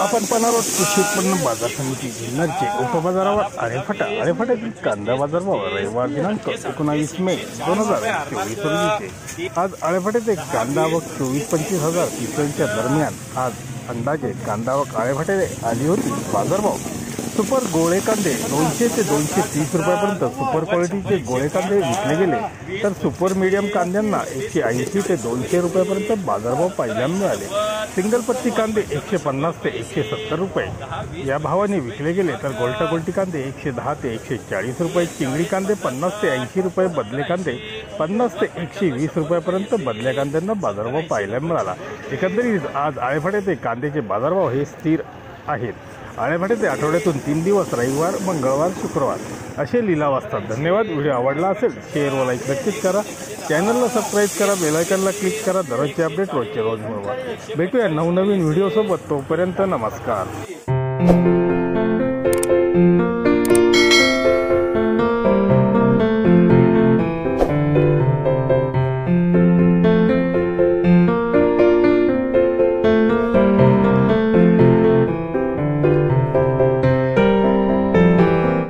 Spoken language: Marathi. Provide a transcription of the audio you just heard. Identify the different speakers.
Speaker 1: आपण पणारोत कृषी उत्पन्न बाजार समिती जुन्नरचे उपबाजारावर आळेफाट्यातील कांदा बाजारभाव रविवार दिनांक 19 मे 2024 रोजीचे। आज आळेफाट्यात कांदा आवक 24-25 हजार क्विंटलच्या दरम्यान आज अंदाजे कांदा आवक आळेफाट्याने आली होती। बाजारभाव सुपर गोळे कांदे 200 ते 230 रुपयापर्यंत सुपर क्वालिटीचे गोळे कांदे विकले गेले, तर सुपर मीडियम कांद्यांना 180 ते 200 रुपयापर्यंत बाजारभाव पाहायला मिळाले। सिंगल पत्ती कांदे 150 ते 170 रुपये या भावाने विकले गेले, तर गोल्टा गोल्टी कांदे 110 ते 140 रुपये, चिंगडी कांदे 50 ते 80 रुपये, बदले कांदे 50 ते 120 रुपयापर्यंत बदल्या कांद्यांना बाजारभाव पाहायला मिळाला। एकंदरीत आज आळेफाट्याचे कांद्याचे बाजारभाव हे स्थिर आहेत। आळेफाट्याचे आठवड्यातून 3 दिवस रविवार, मंगळवार, शुक्रवार असे लिलाव असतात। धन्यवाद। व्हिडिओ आवडला असेल शेअर व लाईक नक्कीच करा, चॅनलला सबस्क्राईब करा, बेल आयकॉनला क्लिक करा। दररोजचे अपडेट रोजचे रोज मिळवा। भेटूया नवनवीन व्हिडिओ सोबत, तोपर्यंत नमस्कार।